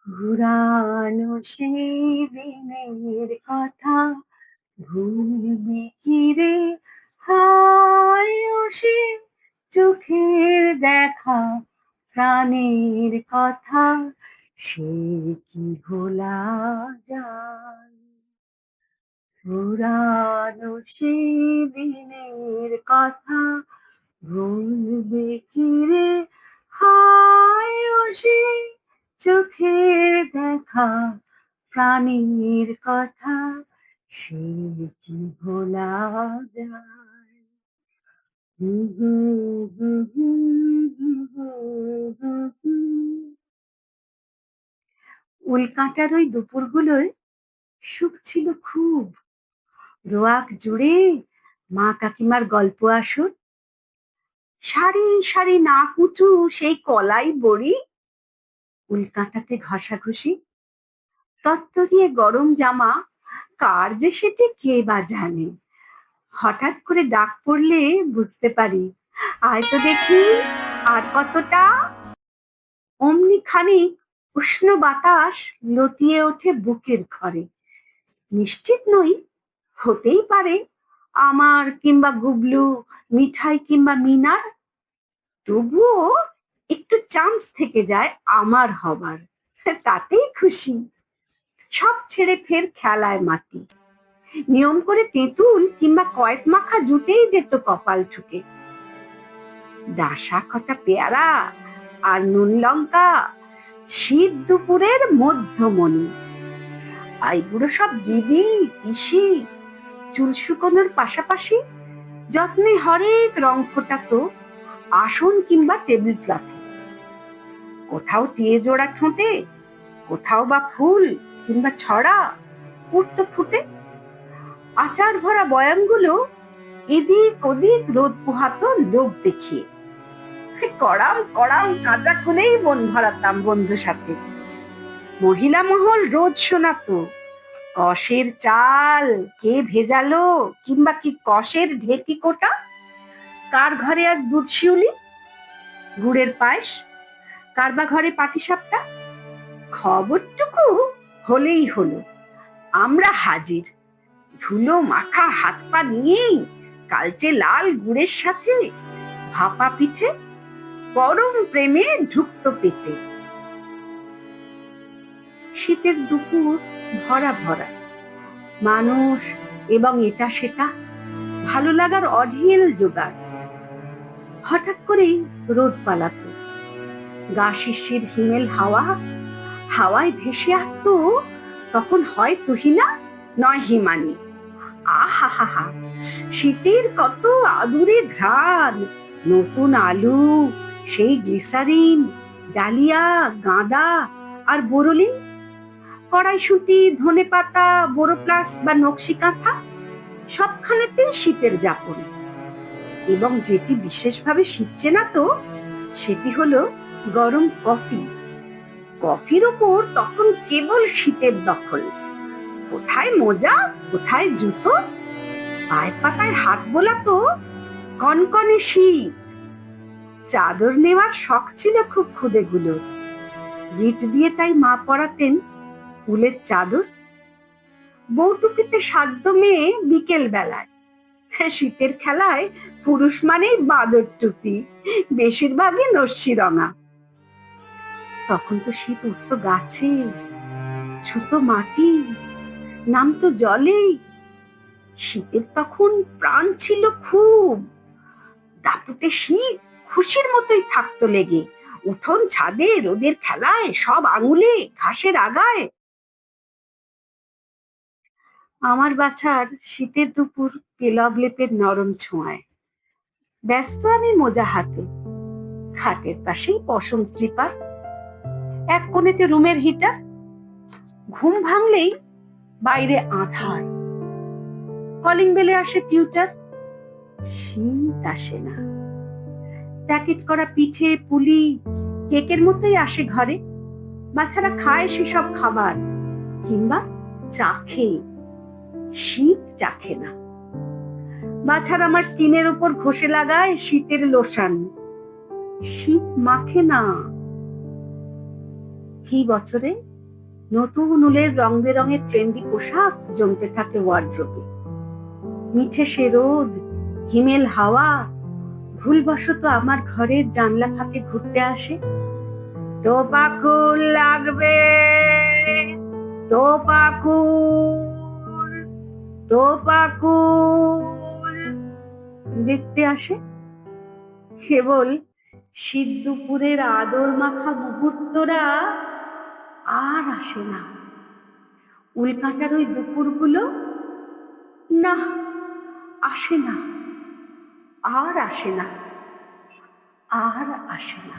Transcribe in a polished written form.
পুরানো সেই দিনের কথা ভুলবি কি রে? হায় ও সে চোখের দেখা, প্রাণের কথা, সে কি ভোলা যায়? পুরানো সেই দিনের কথা ভুলবে কি রে? হায় ও সে চোখের দেখা, প্রাণীর কথা, সে কি ভোলা যায়? হু হু হু হু হু হু হু হু। উল্কাঁটার ওই দুপুরগুলোয় সুখ ছিল খুব। রোয়াক জুড়ে মা কাকিমার গল্প আসর, সারি সারি নাক উঁচু সেই কলাই বড়ি, উল্কাঁটাতে ঘষাঘষি, তত্তরিয়ে গরম জামা, কার যে সেটি কে বা জানে। হঠাৎ করে ডাক পড়লে বুঝতে পারি, আয় তো দেখি আর কতটা। অমনি খানিক উষ্ণ বাতাস লতিয়ে ওঠে বুকের ঘরে। নিশ্চিত নই, হতেই পারে আমার কিংবা গুবলু, মিঠাই কিংবা মিনার। তবুও একটু চান্স থেকে যায় আমার হবার, তাতেই খুশি। সব ছেড়ে ফের খেলায় মাতি। নিয়ম করে তেঁতুল কিংবা কয়েক মাখা জুটেই যেত কপাল ঠুকে। ডাসা কটা পেয়ারা আর নুন লঙ্কা, শীত দুপুরের মধ্যমণি। আইবুড়ো সব দিদি পিসি চুল শুকোনোর পাশাপাশি যত্নে হরেক রং ফোটাতো আসন কিংবা টেবিল ক্লথে। কোথাও টিয়ে জোড়া ঠোঁটে, কোথাও বা ফুল কিংবা ছড়া উঠতো ফুটে। আচার ভরা বয়ামগুলো এদিক ওদিক রোদ পোহাতো লোক দেখিয়ে। কড়াম কড়াম কাঁচা খুলেই মন ভরাতাম বন্ধু সাথে। মহিলা মহল রোজ শোনাতো কষের চাল কে ভেজালো, কিংবা কি কষের ঢেকি কোটা, কার ঘরে আজ দুধ শিউলি, গুড়ের পায়েস, কার বা ঘরে পাটিসাপটা। খবরটুকু হলেই হলো, আমরা হাজির। ধুলো মাখা হাত পা নিয়েই কালচে লাল গুড়ের সাথে ভাপা পিঠে পরম প্রেমে ঢুকতো পেটে। শীতের দুপুর ভরা ভরা মানুষ এবং এটা সেটা, ভালো লাগার অঢেল জোগাড়। হঠাৎ করেই রোদ পালাতো, গা শিশির হিমেল হাওয়া, হাওয়ায় ভেসে আসতো তখন হয় তুহিনা নয় হিমানি। আহা হা হা, শীতের কত আদুরে ঘ্রাণ, নতুন আলু, সেই গ্লিসারিন, ডালিয়া, গাঁদা আর বোরলিন, কড়াইশুঁটি, ধনেপাতা, বোরোপ্লাস বা নকশি কাঁথা, সবখানেতেই শীতের যাপন। এবং যেটি বিশেষভাবে শীত চেনাতো সেটি হলো গরম কফি। কফির ওপর তখন কেবল শীতের দখল। কোথায় মোজা, কোথায় জুতো, পায়ে পাতায় হাত বোলাতো কনকনে শীত। চাদর নেওয়ার শখ ছিল খুব খুদেগুলো। গিট দিয়ে তাই মা পরাতেন উলের চাদর। বউটুকিতে সাধ্য মেয়ে বিকেল বেলায়। শীতের খেলায় পুরুষ মানেই বাদর টুপি, বেশিরভাগই নস্যি রঙা। তখন তো শীত উঠতো গাছে, ছুতো মাটি, নামতো জলে। শীতের তখন প্রাণ ছিল খুব। দাপুটে শীত খুশির মতোই থাকতো লেগে, উঠোন ছাদে রোদের খেলায়, সব আঙুলে ঘাসের আগায়। আমার বাছার শীতের দুপুর পেলব লেপের নরম ছোঁয়ায়। ব্যস্ত আমি মোজা হাতে, খাটের পাশেই পশম স্লিপার, এক কোণেতে রুমের হিটার। ঘুম ভাঙলেই বাইরে আঁধার, কলিং বেলে আসে টিউটার। শীত আসে না। প্যাকেট করা পিঠে পুলি কেকের মতোই আসে ঘরে। বাচ্চারা খায় সেসব খাবার, কিংবা চাখে, শীত চাখে না। বাছারা আমার স্কিনের উপর ঘষে লাগায় শীতের লোশন, শীত মাখে না। এই বছরে নতুন উলের রং বেরঙের ট্রেন্ডি পোশাক জমতে থাকে ওয়ার্ড্রোবে। মিঠে সে রোদ, হিমেল হাওয়া ভুলবশত আমার ঘরের জানলা ফাঁকে ঘুরতে আসে। টোপা কুল লাগবে, টোপা কুল, টোপা কুল দেখতে আসে। কেবল শীত দুপুরের আদর মাখা মুহূর্তরা আর আসে না। উল্কাটার ওই দুপুরগুলো না, আসে না, আর আসে না, আর আসে না।